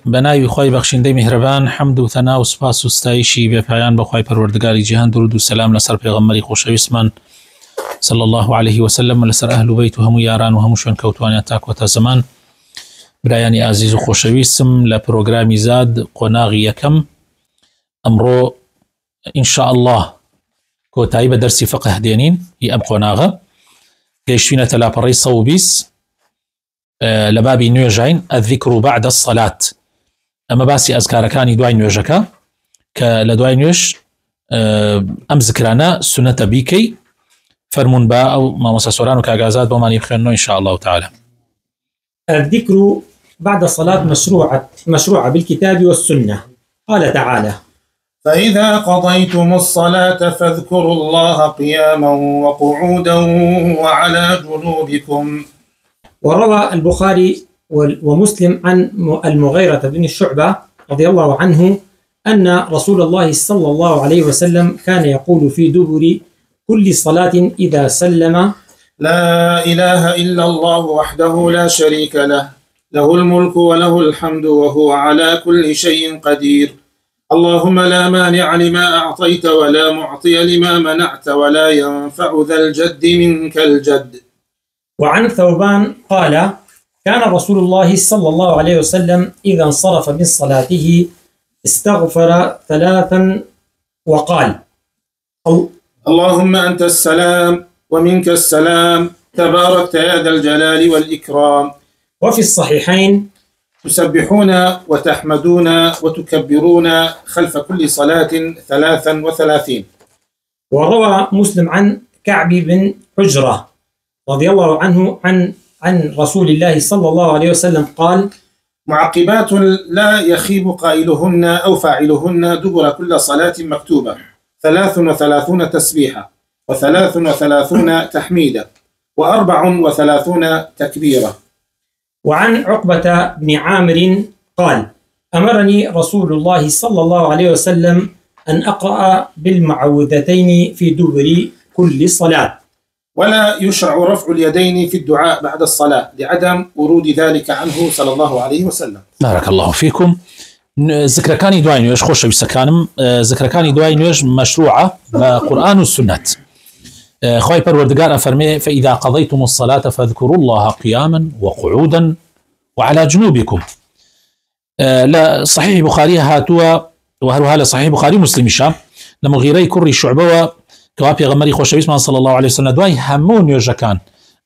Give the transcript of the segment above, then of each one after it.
بناوی خوای بخشنده مهربان حمد و ثنا و سپاس و ستایشی به پایان بخوای پروردگاری جهان درود و سلام لسر پیغمبری خوشویستمان صلی الله علیه و سلم و لسر اهل و بیت و همو یاران و همو شون کوتوانی تا زمان. برایانی عزیز و خوشویستم لپروگرامی زاد قناغی یکم امرو ان شاء الله كوتاي بدرسي فقه دينين هي ام قناغه جيشفينا تلابري صوبيس لبابي نيوجين الذكر بعد الصلاة اما باسي اذكار كاني دواي نيوجكا كلدواي نيوش ام ذكرانا سنة بيكي فرمون با او ما مساسوران وكاغازات بومان يبخينو ان شاء الله تعالى. الذكر بعد الصلاة مشروعة بالكتاب والسنة. قال تعالى: فإذا قضيتم الصلاة فاذكروا الله قياما وقعودا وعلى جنوبكم. وروى البخاري ومسلم عن المغيرة بن الشعبة رضي الله عنه أن رسول الله صلى الله عليه وسلم كان يقول في دبر كل صلاة إذا سلم: لا إله إلا الله وحده لا شريك له، له الملك وله الحمد وهو على كل شيء قدير، اللهم لا مانع لما أعطيت ولا معطي لما منعت ولا ينفع ذا الجد منك الجد. وعن ثوبان قال: كان رسول الله صلى الله عليه وسلم إذا انصرف من صلاته استغفر ثلاثا وقال: اللهم أنت السلام ومنك السلام تباركت يا ذا الجلال والإكرام. وفي الصحيحين: تسبحون وتحمدون وتكبرون خلف كل صلاة 33. وروى مسلم عن كعب بن حجرة رضي الله عنه عن رسول الله صلى الله عليه وسلم قال: معقبات لا يخيب قائلهن أو فاعلهن دبر كل صلاة مكتوبة 33 تسبيحة و33 تحميدة و34 تكبيرة. وعن عقبة بن عامر قال: أمرني رسول الله صلى الله عليه وسلم أن أقرأ بالمعوذتين في دبر كل صلاة. ولا يشرع رفع اليدين في الدعاء بعد الصلاة لعدم ورود ذلك عنه صلى الله عليه وسلم. بارك الله فيكم. ذكر كاني دواي نيوش خوش بسكانم ذكر كاني دواي نيوش مشروعة بقرآن والسنة. خوي پروردگار افرمي: فإذا قضيتم الصلاة فاذكروا الله قياما وقعودا وعلى جنوبكم. لا صحيح بخاري هاتوا وهروها لصحيح بخاري مسلم الشام لما غيري كري شعبه كوابي غمري خوشويس صلى الله عليه وسلم دواي همون يوجكان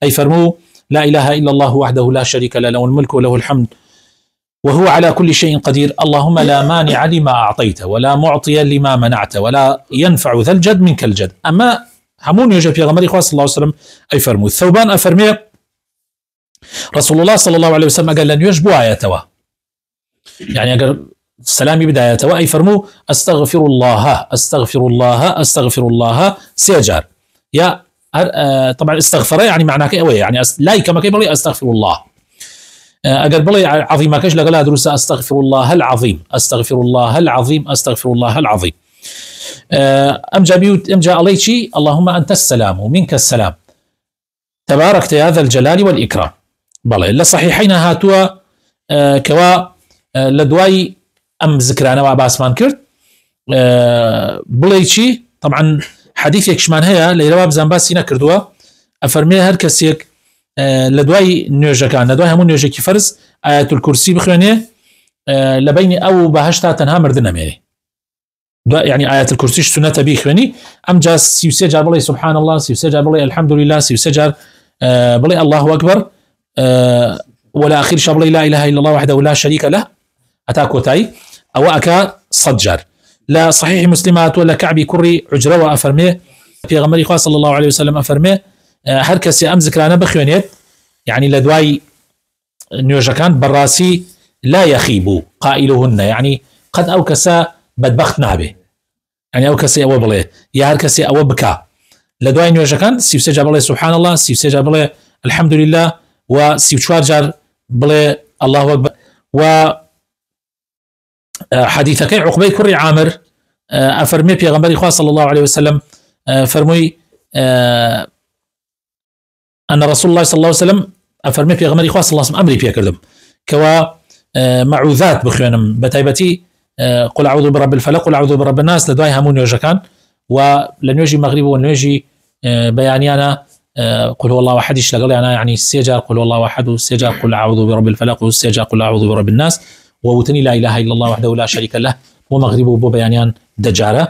أي فرمو: لا إله إلا الله وحده لا شريك له، له الملك وله الحمد وهو على كل شيء قدير، اللهم لا مانع لما أعطيت ولا معطي لما منعت ولا ينفع ذا الجد منك الجد. أما همون يوجد في غمري صلى الله عليه وسلم أي فرمو. الثوبان أفرمي رسول الله صلى الله عليه وسلم قال لن يجبوا آياتوا، يعني قال السلام بداياتوا أي فرمو: أستغفر الله أستغفر الله أستغفر الله سيجار. يا طبعا استغفر يعني معناه كأوي يعني لا كما كيبلي أستغفر الله أقل بلي عظيم كش لقلا دروس أستغفر الله العظيم أستغفر الله العظيم أستغفر الله العظيم. أم جاء عليك اللهم أنت السلام ومنك السلام تباركت يا ذا الجلال والإكرام. بلى إلا صحيحين هاتوا كوا لدواي أم ذكرانا وعباس مانكرت بليشي طبعا حديث يكشمان هيا ليرواب زنباسي نكردوا أفرمي هر كسيك لدواي نيوجا كان لدواي همون نيوجا كي فرز آيات الكرسي بخوانيه لبين أو بهشتا تنها مردنا ميري يعني آيات الكرسي سنة بيخواني أم جا سيوسجار بلي سبحان الله سيوسجار بلي الحمد لله سيوسجار بلي الله أكبر ولا أخير شابلي لا إله إلا الله وحده لا شريك له أتاكوتاي أو أكا صدجر. لا صحيح مسلمات ولا كعبي كري عجرة وأفرميه في غمري خواه صلى الله عليه وسلم أفرميه هر كسي أم ذكرانا بخوانيت يعني لدواي نيوجكان براسي لا يخيب قائلهن يعني قد أو كسا بدبخت نابه يعني أو كسي أو بلي يا هر كسي أو بكا لدواي نيوجكان سيوسجا بلي سبحان الله سيوسجا بلي الحمد لله وسيوشوار جار بلي الله أكبر. و حديثك عقبة كري عامر أفرمي بيغمبري خواه صلى الله عليه وسلم فرمي أن رسول الله صلى الله عليه وسلم أفرمي بيغمبري خواه صلى الله عليه وسلم أمري بيكردم كوا معوذات بخوێنم بەتایبەتی قل أعوذ برب الفلق قل أعوذ برب الناس لدواي هەموو نوێژەکان و لە نوێژی مەغریب و نوێژی بەیانیانە قل هو الله أحد لەگەڵ یانە يعني سێجار قل هو الله أحد و سێجار قل أعوذ برب الفلق و سێجار قل أعوذ برب الناس ووتني لا إله إلا الله وحده لا شريك له بۆ مەغریب و بۆ بەیانیان دەجارە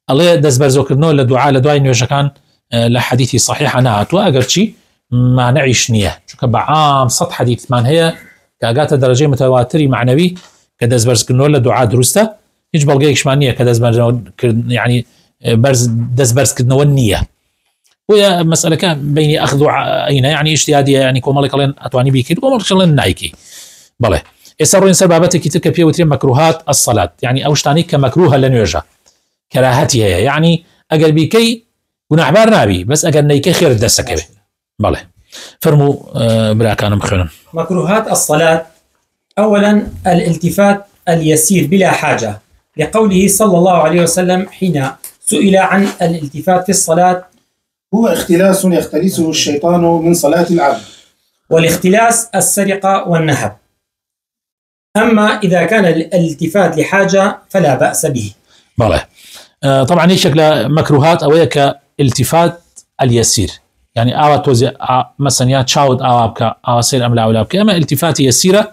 ئەڵێ دەستبەرزۆکردنەوە لە دوعا لە دوای نوێژەکان لە حەدیثی صحیح نهاتوە ئەگەرچی مانعیش نییە چونکە بەعام 100 حەدیثمان هەیە کە ئەگاتە دەرەجەی متەواتری معنەوی کە دەستبەرزکردنەوە لە دوعا دروستە هیچ بەڵگەیەکشمان نییە کە يعني دەستبەرزکردنەوە نییە بۆیە مەسئلەکە بینی ئەخذ و عینە يعني اجتهادیە يعني کۆمەڵێک ئەڵێن ئەتوانی بیکەیت کۆمەڵێک ئەڵێن نایکی بەڵێ ئێستا ڕۆین سەر بابەتێکی تر کە پێوترێ مەکروهات الصلاة يعني ئەو شتانەی کە مەکروهە لە نوێژە کەراهەتی هەیە يعني ئەگەر بیکەی گوناحبار نابی بەس ئەگەر نەیکەی خێرت دەستەکەوێ بەڵێ فەرموو براکانم بخوێنن. مكروهات الصلاة أولا الالتفات اليسير بلا حاجة لقوله صلى الله عليه وسلم حين سئل عن الالتفات في الصلاة هو اختلاس يختلسه الشيطان من صلاة العبد. والاختلاس السرقة والنهب. أما إذا كان الالتفات لحاجة فلا بأس به. بله طبعا هي شكل مكروهات أو كالتفات اليسير يعني آوا توزي مثلا يا تشاود آوا بك آوا سير أم لا ولا بك أما التفات يسيرة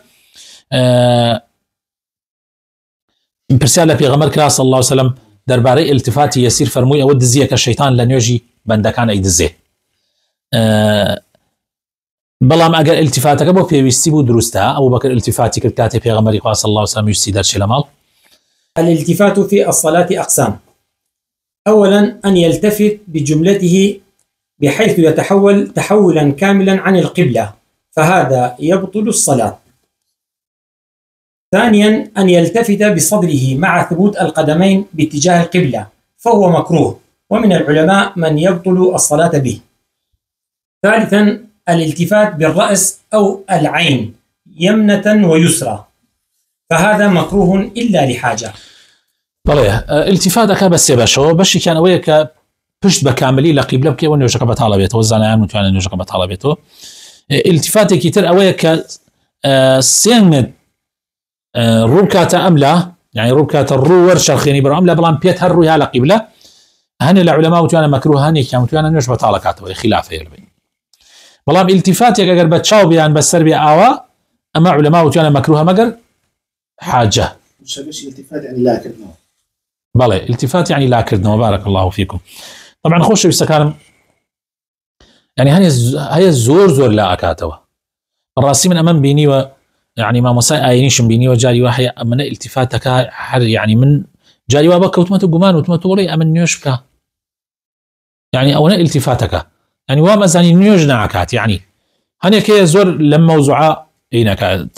برسالة في غمر كلا صلى الله عليه وسلم درباري التفات يسير فرموي أود زيك الشيطان لن يجي بندكان أيد الزي بلام أجر التفاتك أبو في ويستيبو درستها أبو بكر التفاتك الكاتب في غمر صلى الله عليه وسلم يجسي درش لمال. الالتفات في الصلاة أقسام. أولا أن يلتفت بجملته بحيث يتحول تحولا كاملا عن القبلة فهذا يبطل الصلاة. ثانيا أن يلتفت بصدره مع ثبوت القدمين باتجاه القبلة فهو مكروه ومن العلماء من يبطل الصلاة به. ثالثا الالتفات بالرأس أو العين يمنة ويسرى فهذا مكروه إلا لحاجة. بله التفاتك بس يباشو باش كان وياك پشت بكاملي لقبله بكي ونوجك بطالبيته وزانيان متوانن نوجك بطالبيته التفاتك تر اويك سين ركعه املا يعني ركعه الرو ورش الخيني بر املا بلان بيت هرو على قبله هن العلماء متوانا مكروه هني كان متوانا نوج بطالكاته خلافه يلبي بلان التفاتك اگر بتشاو بيان بسر بي اوا اما علماء متوانا مكروه مگر حاجه مش التفات يعني لا كردنا بله التفات يعني لا كردنا بارك الله فيكم. طبعا خوش بيستكانم يعني هي زور لا أكاتوا الراسي من أمام بيني و يعني ما مساء آينيش بيني وجاري وحي أمن التفاتك يعني من جاري وابك وتمتو قمان وتمتو ولي أمن نيوشك يعني أولا التفاتك يعني وما زاني نيوش نعكات يعني هني كي زور لما وزعاء إينك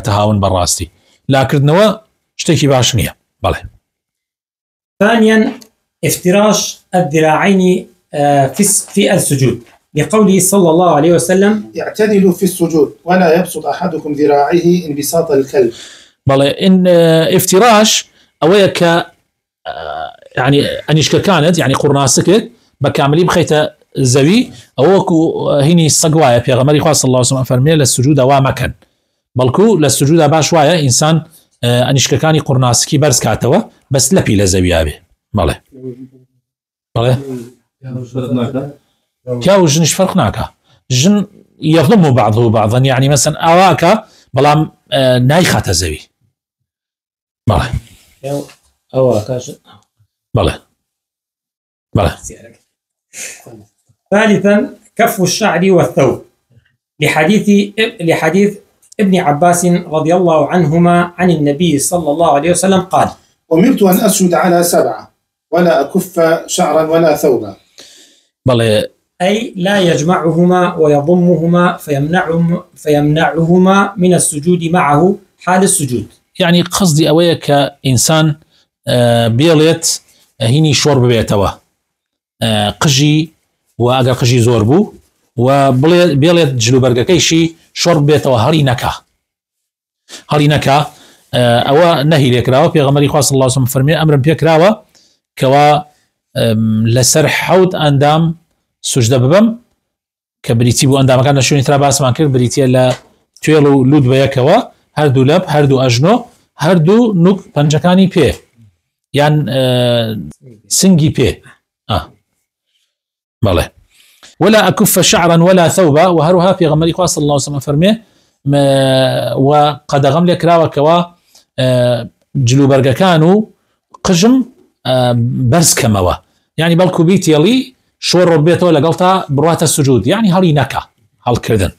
تهاون براستي لا كردنا اشتكي باشنية بله. ثانيا افتراش الذراعين في السجود لقوله صلى الله عليه وسلم يعتدل في السجود ولا يبسط أحدكم ذراعيه انبساط الكلب. بله إن افتراش أويك يعني أنيشك كانت يعني قرناسك بكاملين بخيت زوي أوكو هني الصقوايا في غمر صلى الله عليه وسلم فرمي للسجود ومكان بلكو للسجود باشوايا إنسان أنيشك كاني قرناسكي برز كاتوا بس لبي لزويا به بله كاو جنش فرق ناكا جن يظلموا بعضه بعضا يعني مثلا أواكا بلام نايخة زوي بله أواكا بله ثالثا كف الشعر والثوب لحديث ابن عباس رضي الله عنهما عن النبي صلى الله عليه وسلم قال أمرت أن أسجد على 7 ولا أكف شعرا ولا ثوبا. بله أي لا يجمعهما ويضمهما فيمنعهما من السجود معه حال السجود. يعني قصدي أويك إنسان بيليت هيني شورب بيتوا قجي وأجر قجي زوربو وبيليت جلو برقكيشي شورب بيتوا هري نكا أو نهي لكراوة في غمري خاص الله سبحانه فرمي أمر بيكراوة كوا لسر حوت أندام سجدة ببم كبريتي بو أندام كان نشوني ترى باس ما كر بريتي لا تويلو لود بيكوا هەردوو لەب هەردوو ئەژنۆ هەردوو نوک پەنجەکانی پێ یان سنگی پێ بەڵێ ولا أكف شعرا ولا ثوبا وهروها في غمري خاص الله وسلم فرمي وقد غم لك راوكوا جلو برقا كانوا قجم برز كموا يعني بالكو بيت يلي شور ربيته ولا قلتها بروات السجود يعني هالي نكا هال كردن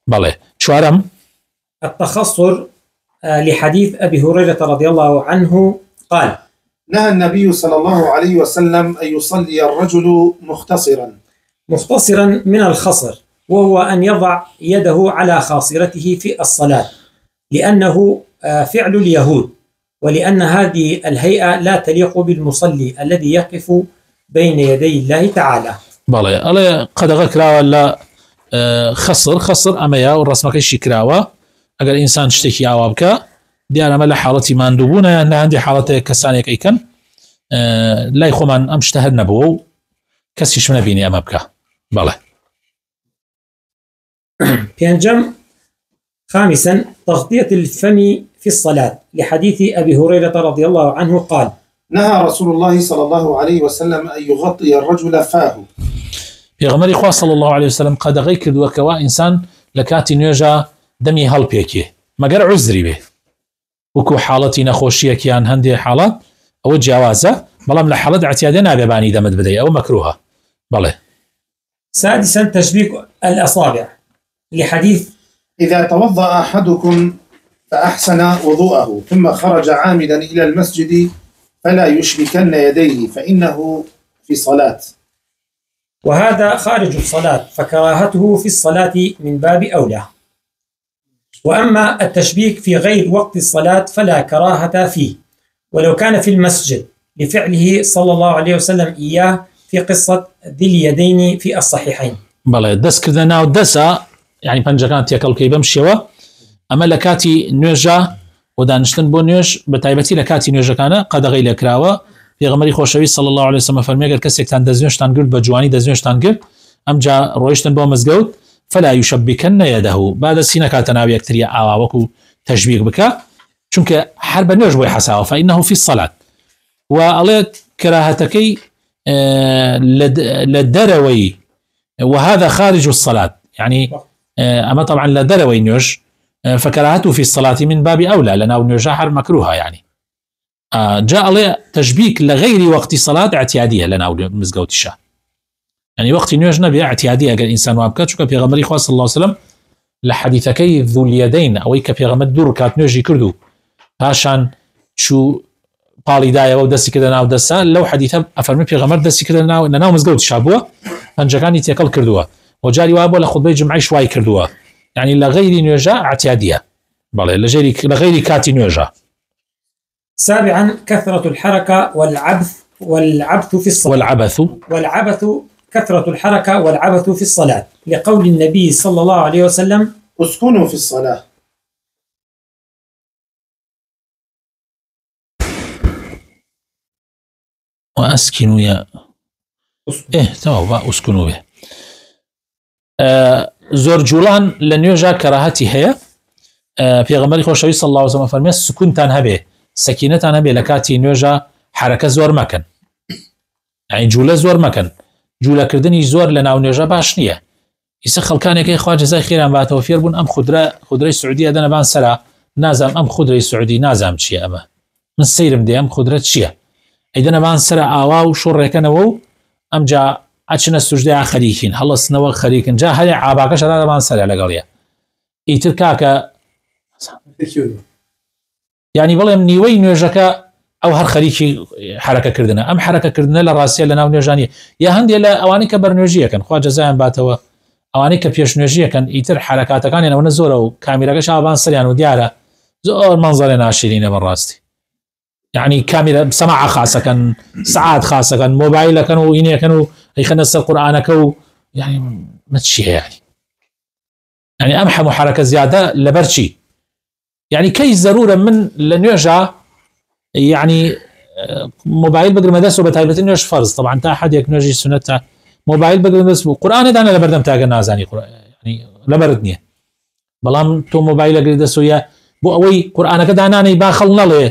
بله شوارم التخصر لحديث أبي هريرة رضي الله عنه قال نهى النبي صلى الله عليه وسلم أن يصلي الرجل مختصرا من الخصر وهو أن يضع يده على خاصرته في الصلاة لأنه فعل اليهود ولأن هذه الهيئة لا تليق بالمصلي الذي يقف بين يدي الله تعالى. بالله الله قد غكرا ولا خصر أميا والرسمة كيشي كراوة أجر إنسان تشتكي عوابك ديانا ملا حالتي ماندوبونا يعني عندي حالة كسانيك أيكن لا يخومان أمشتهر نبو كسيش من بيني أمابك بالله. بينجم خامسا تغطية الفم في الصلاة لحديث أبي هريرة رضي الله عنه قال نهى رسول الله صلى الله عليه وسلم أن يغطي الرجل فاه. في غمر إخوة صلى الله عليه وسلم قد غير وكوا إنسان لكاتي نيجا دمي هل بيكي ما قال عذري به وكو حالتي نخوشية كيان هندي حالات أو جوازة بلام لحالات اعتيادنا بباني دمت بدي أو مكروها بله. سادسا تشبيك الأصابع لحديث إذا توضأ أحدكم فأحسن وضوءه ثم خرج عامدا إلى المسجد فلا يشبكن يديه فإنه في صلاة. وهذا خارج الصلاة فكراهته في الصلاة من باب أولى. وأما التشبيك في غير وقت الصلاة فلا كراهة فيه ولو كان في المسجد لفعله صلى الله عليه وسلم إياه في قصة ذي اليدين في الصحيحين. بله دس كردنا ودسا يعني بنجكان تيكل كي بمشيوا أما لكاتي نوجا ودانشتن بو نوج بتايبتي لكاتي نوجا كان قد غير كراوة في غمري خوشوي صلى الله عليه وسلم فرمي قال كسيك تان دزنوش تان قلت بجواني دزنوش تان قلت أم جا رويشتن بو مزقوت فلا يشبكن يده بعد السنة كاتناوي أكتريا عواوكو تشبيك بكا چونك حرب نوج بو حساوه فإنه في الصلاة والله كراهتكي للدروي وهذا خارج الصلاة يعني أما طبعا لدروي نوج فكراهته في الصلاة من باب أولى لأنه نوج حرب مكروها يعني جاء الله تشبيك لغير وقت صلاة اعتيادية لنا مزقوت الشاه يعني وقت نوج نبي اعتيادية قال الإنسان وابكات شو كبي غمري خاص الله عليه وسلم لحديثكي ذو اليدين أو كبي غمد دور كات نوجي كردو عشان شو بالي دايا ودسي كده ناو دسا لو حديثه أفرمي في غمر دسي كده ناو إن ناو مزقوت شابوه فنجكاني تيكل كردوه وجاري وابو لخطبة جمعي شوي كردوه يعني لغير نوجا اعتيادية بالله لغير كاتي نوجا. سابعا كثرة الحركة والعبث في الصلاة والعبث كثرة الحركة والعبث في الصلاة لقول النبي صلى الله عليه وسلم اسكنوا في الصلاة. وأسكنوا يا تمام أسكنوا به. زور جولان لنيوجا كراهتي هي في غمري خوشوي صلى الله عليه وسلم فرمي سكونتان هبه سكينتان هبه لكاتي نيوجا حركة زور مكان يعني جولة زور مكان جولة كردني زور لناو نيوجا باش نية يسخل كان يكي إخوة جزاي خيرا بعد توفير بون أم خدري السعودية دانا بان سرا نازم أم خدري السعودي نازم شيء أما من سيرم دي أم خدرة شيء إذا بان سرا آواو شور ركنوو أم جا أتشنا السجدة خليكين هلا سنوا خليكين جا هاي عباكش هذا بان سرا لقاليا يتركاك يعني والله من نيوي نيوجاكا أو هر خليكي حركة كردنا أم حركة كردنا لراسية لنا ونيوجانية يا هندي لا أواني كبرنيوجية كان خواجة زاين باتوا أواني كبيشنيوجية كان يتر حركات كان أنا ونزوره وكاميرا كشابان سريان وديارة زور منظر ناشرين براستي يعني كاميرا بسماعة خاصة كان ساعات خاصة كان موبايل كانوا إني كانوا يخنس القرآن كو يعني ما تشيها يعني أمحى حركة زيادة لبرشي يعني كي ضرورة من لنيوجا يعني موبايل بقدر مدرسه بتايبة نيوج فرض طبعا تا أحد يكنوجي سنة موبايل بقدر مدرسه قرآن ده أنا لبردم تاجر نازاني يعني لبردني بلام تو موبايل قدر دسويا بۆ ئەوەی قورآنەکە دانانەی با خەڵ نەڵێ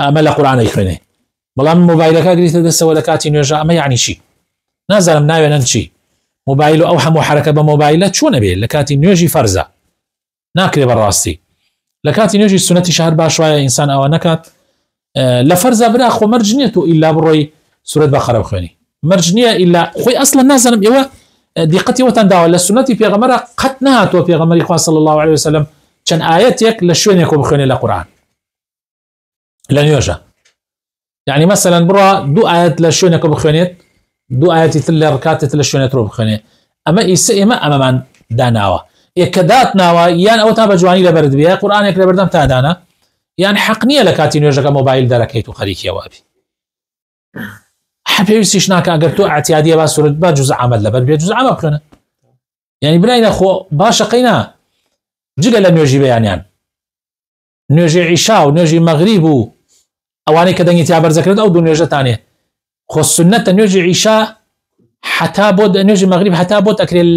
ئەمە لە قورآنەی خوێنێ بەڵام مۆبایلەکە گریتە دەستەوە لە کاتی نوێژە ئەمە یعنی چی نازانم ناوێنن چی مۆبایل و ئەو هەموو حرەکە بە مۆبایلە چۆنە بێ لە کاتی نوێژی فەرزە ناکرێ بەڕاستی لە کاتی نوێژی سونەتی شەهر باش وایە ئینسان ئەوە نەکات لە فەرزە برا خۆ مەرج نییە و ئیلا بڕۆی سورەت بەقەرە بخوێنی مەرج نییە ئیلا خۆی ئەسڵەن نازانم ئێوە دیقەتی وەتان داوە لە سونەتی پێغەمبەر قەت نهاتوە پێغەمبەری خوا صلی الله عليه وسلم چەند ئاەتێک لە شوێنێک بخوێنێ لە قورآن لە نوێژە يعني مثلا بڕە دوو ئاەت لە شوێنێک بخوێنێت دوو ئاەتی تر لە ڕکاتێت لە شوێنێت ڕۆ بخوێنێ ئەمە ئیسە ئێمە ئەمەمان داناوە یەکە داتناوە یان ئەو تا بە جوانی لەبەرت بێ قورآنێک لە بەردەم تادانە یان حەق نییە لە کاتی نوێژەکە مۆبایل دەرەکەیت و خەریکیەوە بی پێویستیش ناکە ئەگەر تۆ ئاعتیادیە با سورەت با جوزء عەمەل لەبەر بێ جوزء عەمەل بخوێنە یعنی بناینە خۆ باشە قەینا جگە لە نوێژی بەیانیان نوێژی عیشا و نوێژی مەغریب و ئەوانەی کە دەنگی تیا بەرزەکرێت ئەو دوو نوێژەتانێ خۆ سنەتە نوێژی عیشا حتا بۆ نوێژی مەغریب حتا بۆ تەکرێت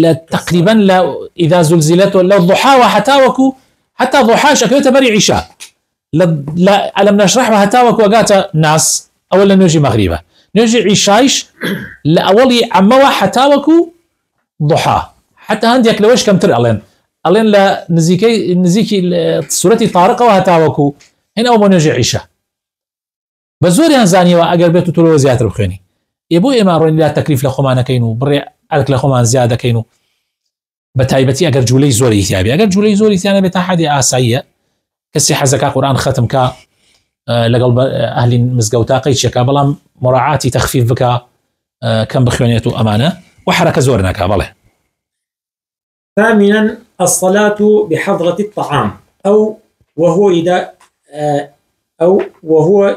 لە تقریبا لە ئیذا زلزلت لە ضحاوە حتا وەکو حتا ضحاش ئەکەوێتە بەری عیشا لە ئەلەم نەشرەح حتا وەکو ئەگاتە ناس ئەوە لە نوێژی مەغریبە نوێژی عیشایش لە ئەوەڵی عەمەوە حتا وەکو ضحا حتا هەندێک لەوەش کەمتر ئەڵێن لە نزیکی سورەتی طارقەوە هەتا وەکو هێن ئەو بۆ نوێژی عیشا بە زۆریان زانیەوە ئەگەر بێت و تۆ زیاتر بخوێنی بۆ ئێمە ڕۆین لا تەکلیف لە خۆمانەکەین و بڕێ ئەرک لە خۆمان زیاد دەکەین و بە تایبەتی ئەگەر جوولەی زۆری تیابێ ئەگەر جوولەی زۆری تیانە بێت تا حەدی ئاساییە کەسی حەزەکە قورآن ختم کە لەگەڵ ئەهلی مزگەوتا قەیچێکە بەڵام مراعاتی تەخفیف بکە کەم بخوێنێت و ئەمانە و حرەکە زۆر نەکا بەڵێ. ثامنا الصلاة بحضرة الطعام أو وهو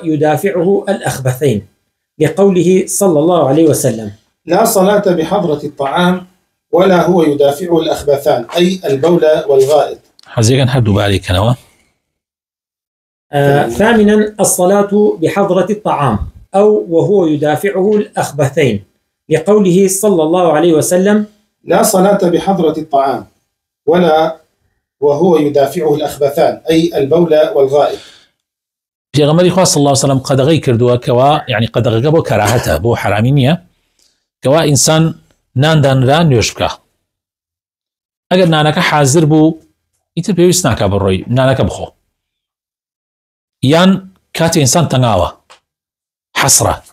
يدافعه الأخبثين لقوله صلى الله عليه وسلم لا صلاة بحضرة الطعام ولا هو يدافع الأخبثان أي البول والغائط. حزيقا حدوا بالك نوا. ثامنا الصلاة بحضرة الطعام أو وهو يدافعه الأخبثين لقوله صلى الله عليه وسلم لا صلاة بحضرة الطعام ولا وهو يدافعه الأخبثان أي البول والغائط. في غمر إخوة صلى الله عليه وسلم قد غيكر دوا كوا يعني قد غيبو كراهته بو حرامينية كوا إنسان ناندان ران يشبكه أجر نانك حاضر بو يتر بيويس ناكا بروي نانك بخو يان كاتي إنسان تنغاوة حسرة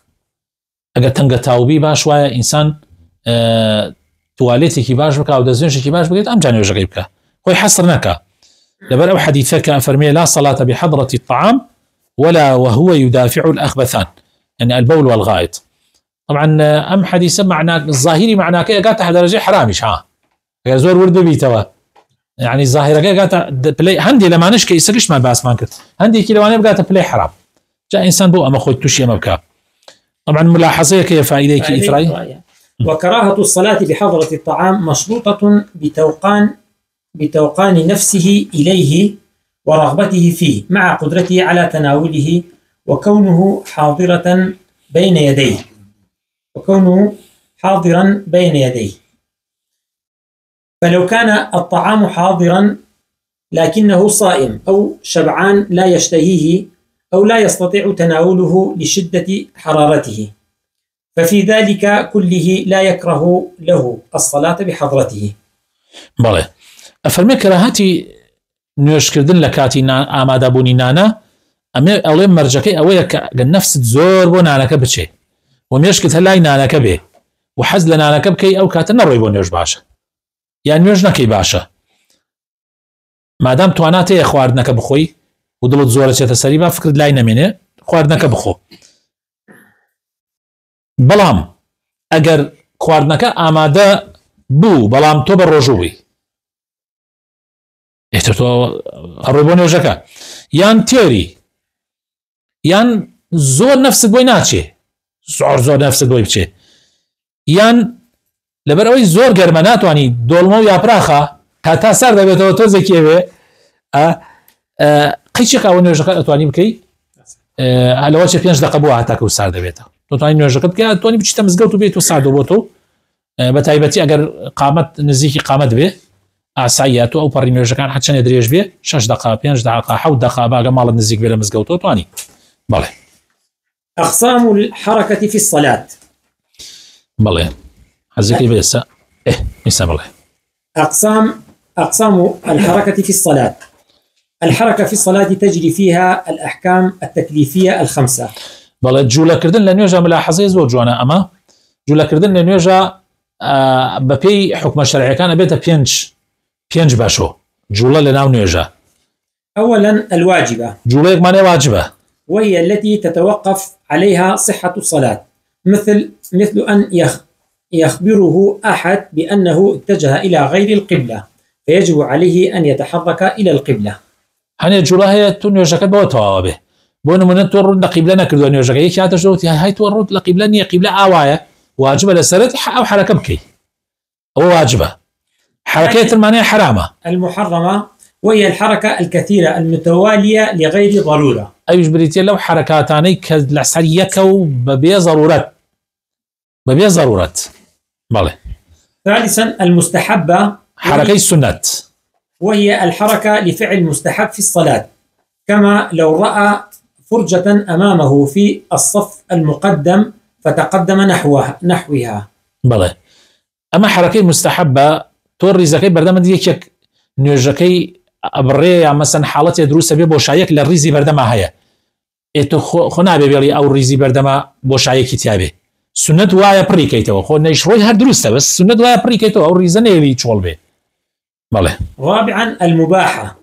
أجر تنغا تاوبي باش وايا إنسان تواليتي كي باش بكا أو دزينشي كي باش بكيت أم جاني وجه غيبكا خوي حسر ناكا لبر أو حديثك أفرمي لا صلاة بحضرة الطعام ولا وهو يدافع الأخبثان يعني البول والغائط. طبعا أم حديث معناه الظاهري معناه كي قاعد تحت درجة حرامش ها زور ورد بيتوا يعني الظاهرة كي قاعد بلاي هندي لما نشكي يسقش ما باس مانك هندي كي لو أنا بقاعد بلاي حرام جاء إنسان بو أما خود تشي مبكى. طبعا ملاحظة كي فائدة كي إثراء. وكراهة الصلاة بحضرة الطعام مشروطة بتوقان نفسه إليه ورغبته فيه مع قدرته على تناوله وكونه حاضرا بين يديه فلو كان الطعام حاضرا لكنه صائم أو شبعان لا يشتهيه أو لا يستطيع تناوله لشدة حرارته ففي ذلك كله لا يكره له الصلاة بحضرته. بله أفرمي كراهتي نوێژکردن لە کاتی ئامادەبوونی نانە ئەمێ ئەڵێ مەرجەکەی ئەوەیە کە نەفست زۆر بۆ نانەکە بچێ و مێشکت هەلای نانەکە بێ و حەز لە نانەکە بکەی ئەو کاتە نەڕۆی بۆ نوێژ باشە یان نوێژ نەکەی باشە مادام تواناتەیە خواردنەکە بخۆی و دڵت زۆرە چێتە سەری با فکرت لای نەمێنێ خواردنەکە بخۆ بەڵام ئەگەر خواردنەکە ئامادە بوو بەڵام تۆ بە ڕۆژووی ئێتر تۆ ئەڕۆی بۆ نوێژەکە یان تێری یان زۆر نەفست بۆی ناچێ زۆر نەفست بۆی بچێ یان لەبەر ئەوەی زۆر گەرمە ناتوانانی دۆڵمە و یاپراخە تا سەر دەبێتەوە تۆ زەکێوێ قەیچێک ئەوە نوێژەکە ئەتوانی بکەی هەلەوە چێ 5 دقە بووە هاتاکە و سار دەبێتە تۆتوانی نوێژەکە بکە توانی بچیتە مزگەوت و بێت و ساردە بۆ تۆ بە تایبەتی ئەگەر قامەت نزیکی قامەت بێ ئاساییات و ئەو پەڕی نوێژەکان حچەنێ درێژ بێ 6 دقا 5 دقا 7 دقا باگە ماڵت نزیک بێ لە مزگەوتەوە توانی. بەڵێ أقسام الحركة في الصلاة. بەڵێ حەزەکەی بێسە ئێستا بڵێ. أقسام الحركة في الصلاة. الحركة في الصلاة تجري فيها الأحكام التكليفية الخمسة. بەڵێ جوولەکردن لە نوێژە ملاحەزەی زۆر جوانە ئەمە جوولەکردن لە نوێژە بەپێی حکمە شەرعیەکان ئەبێتە پێنج باشۆ جوولە لە ناو نوێژە. أولا الواجبة، جوولەیەکمانێ واجبە وهي التي تتوقف عليها صحة الصلاة، مثل أن يخبره أحد بأنه اتجه إلى غير القبلة فيجب عليه أن يتحرك إلى القبلة. هەنێ جوولە هەیە تو نوێژەکەت بەوە تەواوە بێ بۆ نمونە تۆ ڕوود لە قیبلە نەکردووە نوێژەکە یەکی هاتە ژەوتی های تۆ ڕوود لە قیبلە نییە قیبلە ئاوایە واجبە لەسەرت ئەو حرەکە بکەی ئەوە واجبە. حرەکەی ترمانەیە حرامە. المحرمة وهي الحركة الكثيرة المتوالية لغير ضرورة. ئەویش بریتێ لەو حرەکاتانەی کە لەسەر یەکە و بەبێ ضرورەت. بەڵێ. ثالثا المستحبة حركة السنة، وهي الحركة لفعل مستحب في الصلاة، كما لو رأى فرجة أمامه في الصف المقدم فتقدم نحوها. بلى. أما حركة مستحبة توري زكي بردم ديك نيوجكي أبرية مثلا حالة دروس بي بوشايك للريزي بردما هيا إتو خنا بيبيلي أو الريزي بردما بوشايك تيابي سنة وايا بريكيتو خو نيشروي هر دروسته بس سنة وايا بريكيتو أو الريزي نيلي تشول بي. بلى. رابعا المباحة،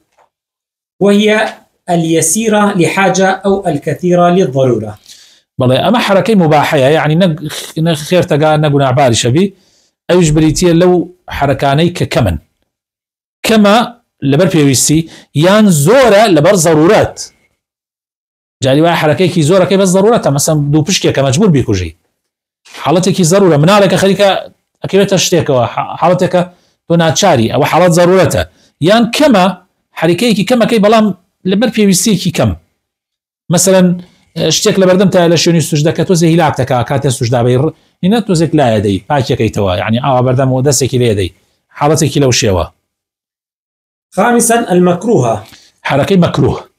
وهي اليسيرة لحاجة أو الكثيرة للضرورة. بلى. أما حركة مباحة يعني خير تقال نقول عباري شبي أيش بريتيا لو حركاني ككمن كما لبر بيويسي يان زورة لبر ضرورات جاري واحد حركة كي زورة كي بس ضرورات مثلا دو بشكي كمجبور بيكوجي حالتك ضرورة من عليك خليك أكيد تشتيك حالتك تناتشاري أو حالات ضرورته يان كما حركة كي كما كي بلام لبر بيويسي كي كم مثلا اشتيك لبردم تاع شوني سجدة كتوزي هلعبتك كاتي سجدة بير هنا توزيك لا يدي باكي كيتوا يعني بردم ودسك ليدي حالتك لو شيوا. خامسا المكروهة، حركة مكروه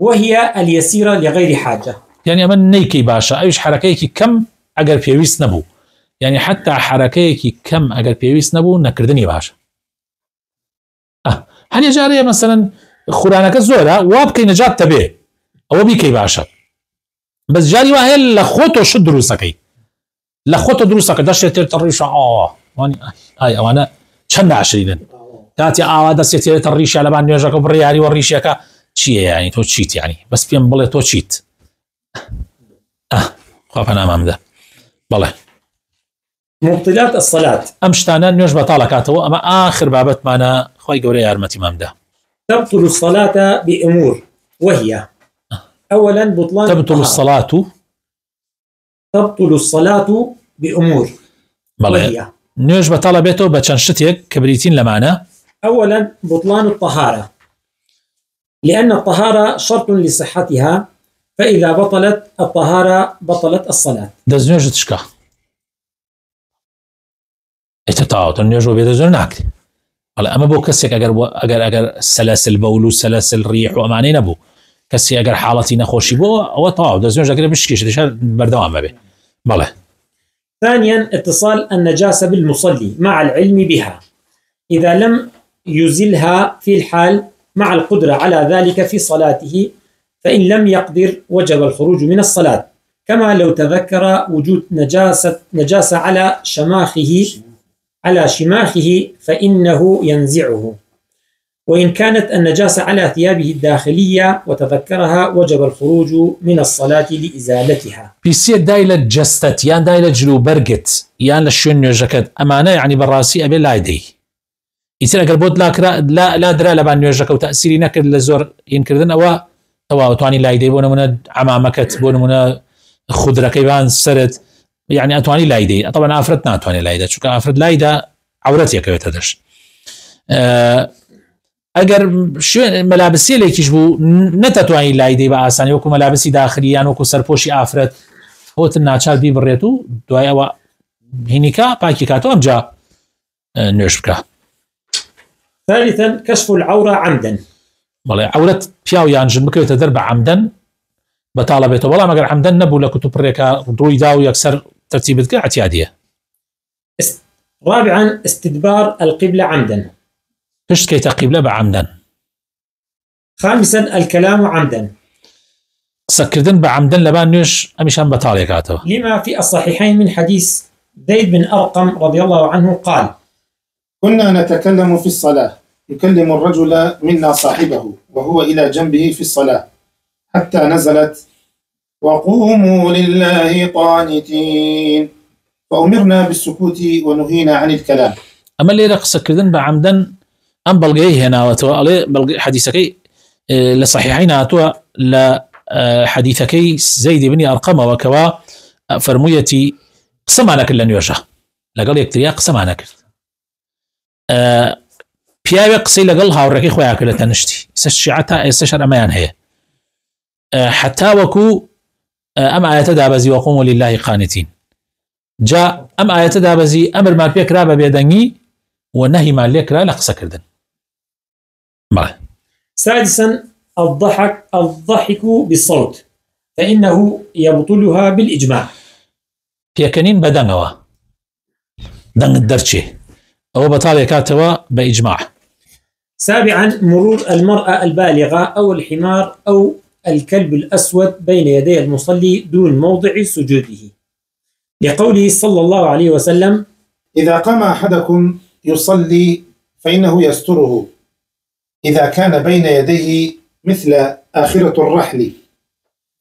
وهي اليسيرة لغير حاجة، يعني أمن نيكي باشا أيش حركيكي كم أجر بيويس نبو يعني حتى حركيكي كم أجر بيويس نبو نكردني باشا. هل يجاري مثلا خورانك الزورة وابكي نجات تبيه أو بيكي باشا بس جاري واهل لخوتو شو دروسكي لخوتو دروسك داش الريشة واني هاي أنا شنا 20 تاتي داس الريشة على بعد نيجاك برياري والريشة كا شيء يعني تو تشيت يعني بس فيهم بلي تو تشيت خاف أنا أمام ده بلي. مبطلات الصلاة أمشتانا نيوج بطالكاتو أما آخر بابت معنا خوي قوري أرمتي مام ده. تبطل الصلاة بأمور، وهي أولا بطلان تبطل الصلاة بأمور، وهي نيوج بطالبيتو بتشنشتك كبريتين لمعنى. أولا بطلان الطهارة، لأن الطهارة شرط لصحتها، فإذا بطلت الطهارة بطلت الصلاة. دز نيوج تشكا اتتاوت نيوج بيدزون ناك على أما بو كسيك أجر سلاسل بول وسلاسل ريح وأمانين أبو كسي أجر حالتي نخوشي بو أو طاو دز نيوج أجر بشكيش دشار بردوام ما به. بله. ثانيا اتصال النجاسة بالمصلي مع العلم بها، إذا لم يزلها في الحال مع القدرة على ذلك في صلاته، فإن لم يقدر وجب الخروج من الصلاة، كما لو تذكر وجود نجاسة على شماخه فإنه ينزعه، وإن كانت النجاسة على ثيابه الداخلية وتذكرها وجب الخروج من الصلاة لإزالتها. بيصير دايلة جستت يان دايلة جلو برقت يان لشون نيوجكت أمانة يعني بالراسي أبي لا يدي يصير أقل بود لا درا لبان نيوجك وتأثيري نكر لزور ينكردن أو تواني لا يدي بونمونا عمامكت بونمونا خضرة كيبان سرت يعني أتواني لا يدي طبعا أفرتنا أتواني لا يدي شو كأفرد لا يدي عورتي كويت هدش اگر شو ملابسي اللي تجبو نتتواني لا يدي بأساني وكو ملابسي داخليان وكو سرپوشي آفرت هو تناچال بي بريتو دوايا و هينيكا باكي كاتو امجا نوش بكا. ثالثا كشف العورة عمدا. بەڵێ عورەت پیاو یانژن بکەوێتە دەر بە عەمدەن بەتاڵە بێتەوە، بەڵام ئەگەر عەمدەن نەبوو لە کتوپڕێکە ڕووی دا و یەکسەر تەرتیبت کرد اعتیادیە. رابعا استدبار القبلة عمدا. پشت کەیتە قیبلە بە عەمدەن. خامسا الكلام عمدا. قسەکردن بە عەمدەن لەبان نوێژ ئەمیشان بەتاڵێکاتەوە. لما في الصحيحين من حديث زيد بن أرقم رضي الله عنه قال: كنا نتكلم في الصلاة يكلم الرجل منا صاحبه وهو إلى جنبه في الصلاة حتى نزلت وقوموا لله قانتين فأمرنا بالسكوت ونهينا عن الكلام. أما اللي قسەکردن بە عەمدەن ئەم بەڵگەی هێناوەتەوە، ئەڵێ بەڵگەی حەدیثەکەی لە صحیحین هاتووە لە حەدیثەکەی زەید بن ئەرقەمەوە کەوا فەرموویەتی قسەمانە کرد لە نوێژە، لەگەڵ یەکتریا قسەمانە کرد. پیاوێک قسەی لەگەڵ هاوڕێکەی خۆیان کرد لە تەنیشتی، ئێستا شیعە تا ئێستاشان ئەمەیان هەیە، حتا وەکو ئەم ئاەتە دابەزی وەقوموا لله قانتین. جا ئەم ئاەتە دابەزی ئەمرمان پێکرا بە بێدەنگی و نەهیمان لێکرا لە قسەکردن. سادسا الضحك بالصوت فإنه يبطلها بالإجماع. پێکەنین بە دەنگەوە، دەنگت دەرچێ ئەوە بەتاڵێکاتەوە بە ئیجماع. سابعا مرور المرأة البالغة أو الحمار أو الكلب الأسود بين يدي المصلي دون موضع سجوده، لقوله صلى الله عليه وسلم: إذا قام أحدكم يصلي فإنه يستره إذا كان بين يديه مثل آخرة الرحل،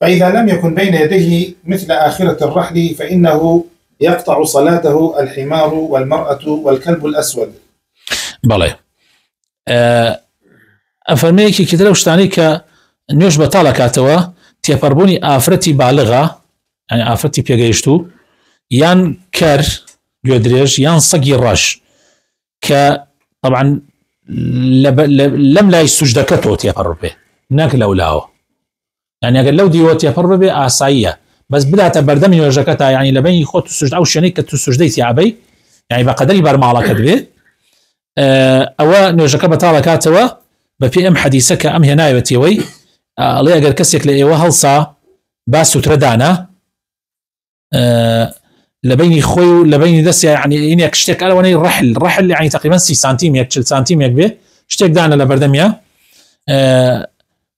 فإذا لم يكن بين يديه مثل آخرة الرحل فإنه يقطع صلاته الحمار والمرأة والكلب الأسود. بەڵێ ئەفەرمەیەکی کترە و شتانی کە نوێژ بەتاڵەکاتەوە تێپەڕبوونی ئافرەتی باڵغا، یعنی ئافرەتی پێگەیشتوو یان کەر گوێدرێژ یان سەگی ڕەش کە طبعا لەم لای سوجدەکەتەوە تێپەڕ بێ نەک لەولاوە، یعنی ئەگەر لەو دیوە تێپەڕ بێ ئاساییە، بەس بداتە بەردەمی نوێژەکە تا یعنی لەبەنی خۆت سوجد ئەو شوێنەی کە تو سوجدەی تیابەی، یعنی بەقەدەری بەرماڵەکەت بێ، ئەوە نوێژەکە بەتاڵەکاتەوە بە پێ ئەم حەدیثە کە ئەم هێنایەتەوەی ئەڵێ ئەگەر کەسێک لە ئێوە هەڵسا با سوترەدانە لەبەینی خۆی و لەبەینی دەستی، یعنی اینێک شتێک ئەوەنەی ڕەحل یعنی تقریبا 30 سانتیمێک 40 سانتیمێک بێ شتێک دانە لە بەردەمیە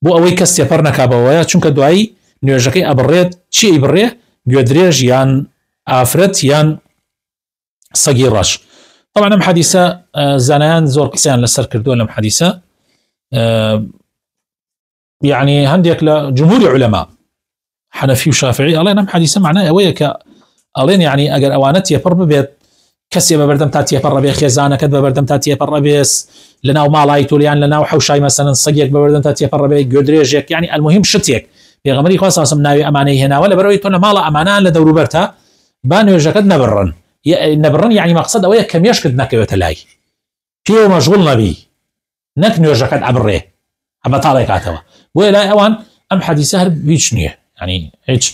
بۆ ئەوەی کەس تێپەڕ نەکابەوەیە، چونکە دوایی نوێژەکەی ئەبڕێت چی ئیبڕێ گوێدرێژ یان ئافرەت یان سەگی ڕەش. طبعا ئەم حەدیثە زانایان زۆر قسەیان لەسەر کردووە لەم حەدیثە، يعني هەندێک لە جمهوری علەما حەنەفی و شافعی ئەڵێن ئەم حەدیثە معنای ئەوەیە کە ئەڵێن یعنی ئەگەر ئەوانە تێپەڕ ببێت کەسێ بەبەردەم تا تێپەڕ بێ، خێزانەکەت بەبەردەم تا تێپەڕ بێت لەناو ماڵای تۆلیان لەناو حەوشای مەسەلەن سەگێک بەبەردەم تا تێپەڕ بێ گوێدرێژێک، یعنی المهم شتێک پێغەمبەری خوا صلی الله علیه و سلم ناوی ئەمانەی هێناوە لەبەرەوەی تۆ لە ماڵە ئەمانان لە دەوروبەرتە با نوێژەکەت نەبڕن، یعنی مەقسەد ئەوەیە کە مێشکت نەکەوێتە لای پێوە مەشغوڵ نەبی، نەک نوێژەکەت ئەبڕێ بەتاڵێکاتەوە. بۆیە لای ئەوان ئەم حەدیثە هەر هیچ نییە، یعنی هیچ،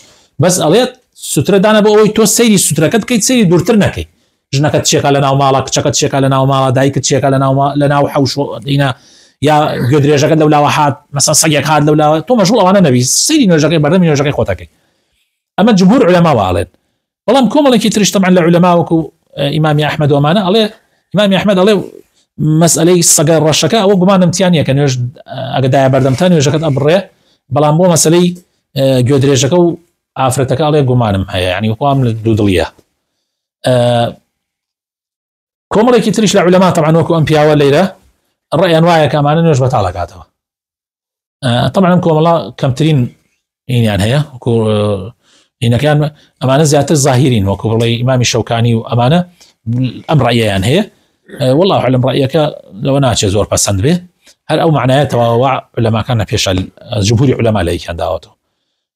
بەس ئەڵێت سوترەدانە بۆ ئەوەی تۆ سەیری سوترەکەت بکەیت، سەیری دوورتر نەکەی، ژنەکەت چێکە لە ناو ماڵە، کچەکەت چێکە لە ناو ماڵە، دایکت چێکە لە ناو حەوش دینە یا گوێدرێژەکەت لەولاوە هات مەسەڵەن سەگێک هات لەولاوە، تۆ مەشغوڵ ئەوانە نەبی، سەیری نوێژەکەی بەردەمی نوێژەکەی خۆتەکەی. ئەمە جمهور علەماوە ئەڵێن، بەڵام کۆمەڵێکی تریش طبعا لە علەما وەکو ئیمامی ئەحمەد وەمانە ئەڵێ ئیمامی ئەحمەد ئەڵێ مەسئلەی سەگە ڕەشەکە ئەوە گومانم تیان نییە کە نوێژ ئەگەدایە بەردەمتا نوێژەکەت ئەبڕێ، بەڵام بۆ مەسئلەی گوێدرێژەکە و ئافرەتەکە ئەڵێ گومانم هەیە، یعنی وەقام لە دوودڵیە. کۆمەڵێکی تریش لە علەما طبعا وەکو ئەم پیاوە لەیرە ڕێیان وایە کە ئەمانە نوێژ بەتاڵەکاتەوە. طبعا ئەم کۆمەڵە کەمترین ئینیان هەیە، وەکو ئینەکان ئەمانە زیاتر زاهیرین وەکو بڵێ ئیمامی شەوکانی و ئەمانە ئەم ڕێیان هەیە، والله أعلم رأيك لو ناچێ زۆر پەسەند بێ، هەر ئەو معنایەتەوە علەماکانە پێشە جمهوری علەما لە یەکیان داوەتەوە،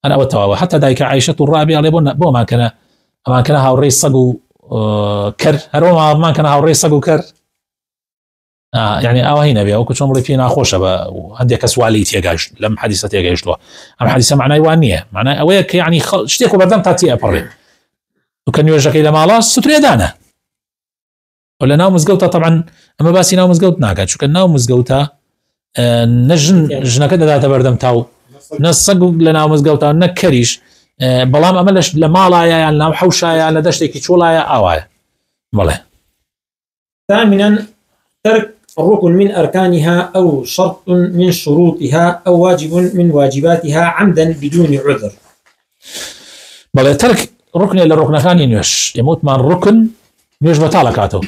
هەر ئەوە تەواوە، حتا دایکە عایشەت و ڕابی ئەڵێ بۆ ئەمانکەنە هاوڕێی سەگ و کەر، هەروەمانکەنە هاوڕێی سەگ و کەر، یعنی ئەوە هی نەبێ، وەکو چۆن بڵێ پێی ناخۆشە بە هەندێک کەس والی تێگەیشت لەم حەدیثە تێگەیشتووە. ئەم حەدیثە معنای وان نییە، معنای ئەوەیە کە یعنی شتێک و بەردەم تا تێئەپەڕێ و کە نوێژەکەی لە ماڵە سوترێدانە. ولناو مزگەوتە طبعا ئەمە باسی ناو مزگەوت ناکات چونکە ناو مزگەوتە نەژن ژنەکە دەداتە بەردەم تاو نەسەگ لە ناو مزگەوتە نەک کەریش بەڵام ئەمە لە ماڵایە یان ناو حەوشایە لە دەشتێکی چۆڵایە ئاوایە. بەڵێ. ثامنا ترك ركن من أركانها أو شرط من شروطها أو واجب من واجباتها عمدا بدون عذر. بەڵێ ترك ڕکنێ لە ڕکنەکانی نوێش ئێمەوتمان ڕکن نوێژ بەتاڵەکاتەوە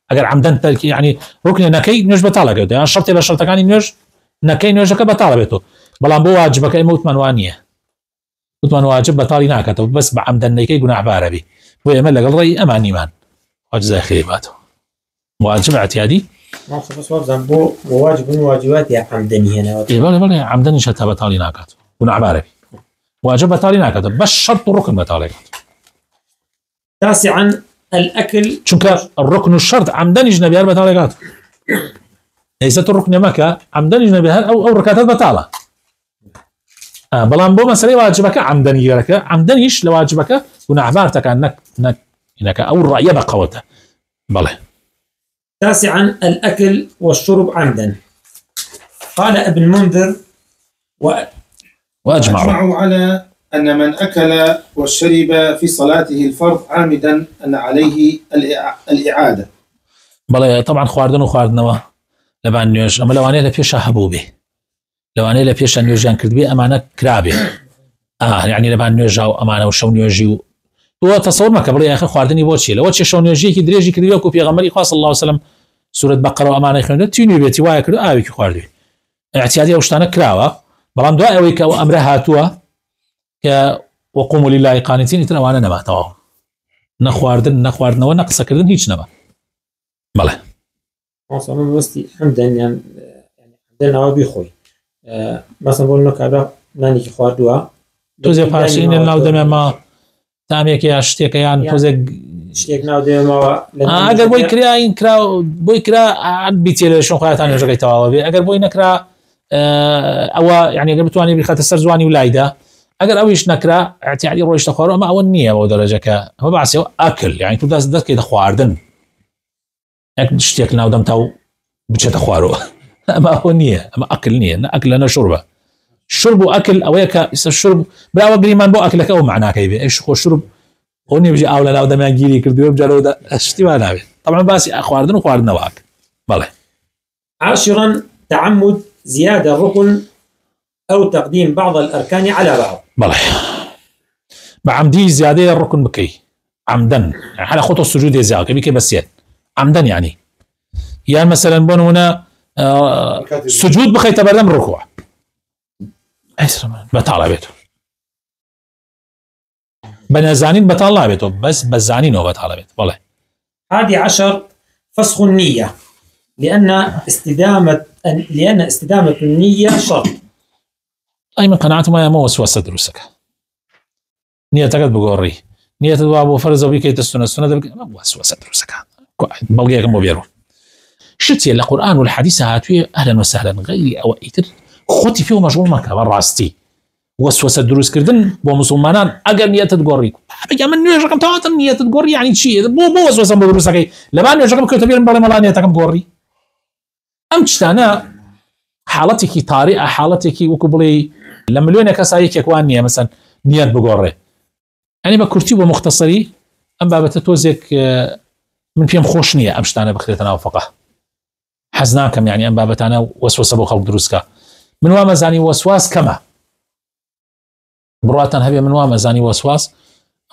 ئەگەر عەمدەن تەرکی یعنی ڕکنێ نەکەی نوێژ بەتاڵەکەوێت یان شەرتێ لە شەرتەکانی نوێژ نەکەی نوێژەکە بەتاڵە بێتەوە بەڵام بۆ واجبەکە ئێمە وتمان وان نییە وتمان واجب بەتاڵی ناکاتەوە بەس بە عەمدەن نەکەی گوناحبارە بێ بۆ ئێمە لەگەڵ ڕێی ئەمان نیمان خوا جزای خێری باتەوە. واجب اعتیادی بس وابزان بو واجب من واجباتها عمدني هنا. بەڵێ عەمدەنیش هەتا بەتاڵی ناکات گوناحبارە بێ واجب بەتاڵی ناکاتەوە بەس شەرت و ڕکن بەتاڵی کات. تاسعا الأكل چونکە الركن والشرط عمدنيش نبي هر بتاڵێ کات ليست الركن مەکە عمدنيش نبي هر أو ركعتات بەتاڵە بەڵام بۆ مەسەلەی واجبەکە عمدنیەکە عمدنیش لە واجبەکە گوناحبارتەکان نەک أو الرأي بقوته. بەڵێ. تاسعا الأكل والشرب عمدا. قال ابن المنذر وأجمعوا على أن من أكل وشرب في صلاته الفرض عامدا أن عليه الإعادة. بەڵێ طبعا خواردن و خواردنەوە لەبان نوێژ ئەمە لەوانەیە لە پێشە هەبوو بێ لەوانەیە لە پێشە نوێژیان کردبێ ئەمانە کرابێ یعنی لەبان نوێژا و ئەمانە و شەو نوێژی و تۆ تەسەوور مەکە بڵێ یاخە خواردنی بۆ چیە لەوە چێ شەو نوێژیەکی درێژی کردووە و پێغەمبەری خوا صلی الله علیه وسلم سورة بەقەرە و ئەمانەی خوێندە تینوی بێتی وایە کرد ئاوێکی خواردوێ اعتیادی ئەو شتانە کراوە بەڵام دوای ئەوەی کە ئەو ئەمرە هاتووە کە وقوموا لله قانتين ئیتر ئەوانە نەماتەوە نەخواردنەوە نەقسەکردن هیچ نەما. بەڵێ. أصلا وستي حمدا يعني حمدا نوابي خوي مثلا بقول لك هذا ناني خواردوا توزي باشين الناو دمما تاميك يا شتيكيان توزي شتيك ناو دمما اگر بوي كرا ان كرا بوي كرا عاد بيتي شلون خاطاني جاي تواوي اگر بوي نكرا او يعني اگر بتواني بخاطر سرزواني ولايده اگر اويش نكرا اعتيادي رويش تخوارو ما اول نيه او درجه هو بعس اكل يعني تو داس كده خواردن شتێک ناودەم تا بچێتە خوارەوە ئەمە ئەوە نییە ئەمە ئەکل نییە نە ئەکل لەنە شوربە شرب و ئەکل ئەوەیە کە شرب براوە گریمان بۆ ئەکلەکە ئەو معناکەی بێ ئەیش خۆ شرب ئەو نییە بژی ئاو لە ناودەمیان گیری کردووە بجارەوە شتیوان ناوێت طبعا باسی خواردن و خواردنەوە بەڵێ. عاشرا تعمد زيادة الركن أو تقديم بعض الأركان على بعض. بەڵێ بەعەمدی زیادەی ڕکن بکەی عەمدەن حالا خۆتۆ سوجودی زیادکە بیکەی بەسێت عمدا يعني مثلا بون هنا سجود بخيت بردم ركوع بطالة بيته بنزانين بطالة بيته بس بزانين هو بطالة بيته والله. 11 فسخ النية لأن استدامة النية شرط. أي من قناعته ما يمو وسوسة دروسك نية تقد بقوري نية تدوابو فرزو بيكي السنة ما وسوسة دروسك بلغيك مو بيرو شتي القرآن والحديث هاتوي أهلا وسهلا غير أو إيتر خوتي فيه مشغول مكة براستي وسوسة دروس كردن بو مسلمانان أجر نية تقوري بقى من نية رقم تواتر نية تقوري يعني شيء بو وسوسة دروسك لما نية رقم كتبين بلا ملا نية تقم قوري أمشتانا حالتك طارئة حالتك وكبلي لما لونك كسايك يكوان نية مثلا نية بقوري يعني بكرتي ومختصري أم بابا تتوزك من فيهم خوش نية أمشتانا بخليتنا وفقه حزناكم يعني أم بابتانا وسوسة بو خلق دروسك من وامزاني وسواس كما برواتان هبي من وامزاني وسواس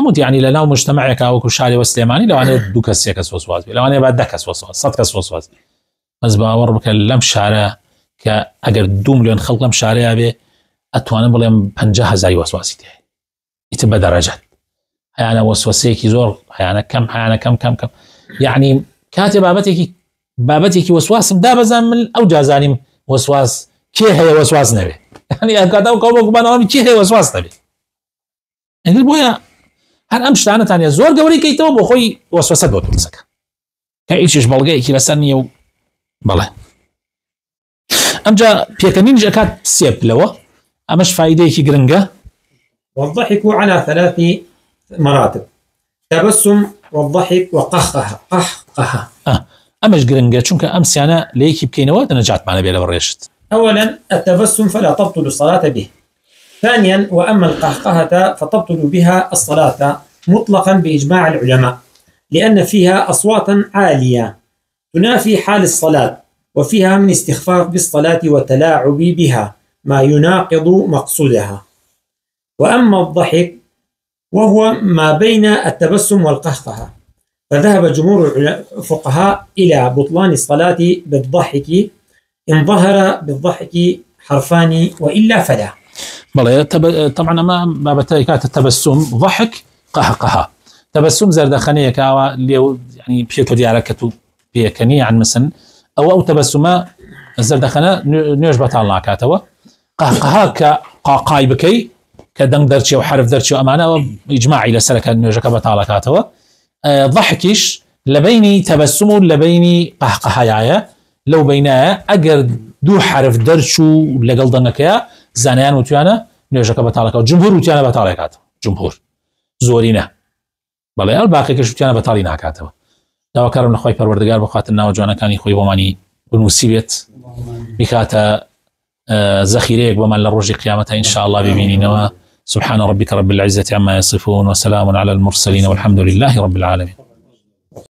أمود يعني لناو مجتمعك أو كشاري وسليماني لو أنا دوكس يكس وسواس لو أنا بعد دكس وسواس صدكس وسواس بس باور بك لم شارع كأجر دوم لين خلق لم شارع به أتوانا بلهم 50,000 وسواسي تاعي يتبقى درجات يعني وسوسيكي زور يعني كم يعني كاتب بابتك وسواس دابا زمن أو جازاني وسواس كي هي وسواس نبي يعني كاتب قومك بنام كي هي وسواس نبي يعني بويا هل أمشت أنا تانية زور قولي كي توب أخوي وسوسة دوت مسك كأيش بلغي كي لسني بله أمجا بيكنين جاكات سيب لوا أمش فايدة كي جرنجا. والضحك على 3 مراتب: تبسم والضحك وقهقه. ئەمەش گرنگە چونکە ئەم سیانە لەیەکی بکەینەوە دەنەجاتمانە بێ لە بەڕێشت. أولا التبسم فلا تبطل الصلاة به. ثانيا وأما القهقهة فتبطل بها الصلاة مطلقا بإجماع العلماء، لأن فيها أصواتا عالية تنافي حال الصلاة، وفيها من استخفاف بالصلاة والتلاعب بها ما يناقض مقصودها. وأما الضحك وهو ما بين التبسم والقهقهة، فذهب جمهور الفقهاء إلى بطلان الصلاة بالضحك إن ظهر بالضحك حرفان وإلا فلا. طبعا أما بابتاي كانت التبسم ضحك قهقها، تبسم زردخانية كاوا اللي يعني بيتو ديالكتو بيكني عن مثلا أو تبسم زردخانة نيوش بطالنا كاتوا قهقها كقاقاي بكي كدن درتشي وحرف درتشي وأمانة إجماعي لسلك نيوش كبطالة كاتوا. ضحكش لبيني تبسم لبيني قهقها يايا لو بينها أجر دو حرف درشو لقلدنك زانيان وتيانا نيوشك بطالك وجمهور وتيانا بطالك جمهور زورينا بەڵێ الباقي كشوتيانا بطالينا كاتوا. داوا كارم لخوي پروردگار بخاتنا وجوانا كاني خوي بماني بنوسيبت بكاتا ذخيريك بمان للرجي قيامتها إن شاء الله ببينينا. سبحان ربك رب العزة عما يصفون وسلام على المرسلين والحمد لله رب العالمين.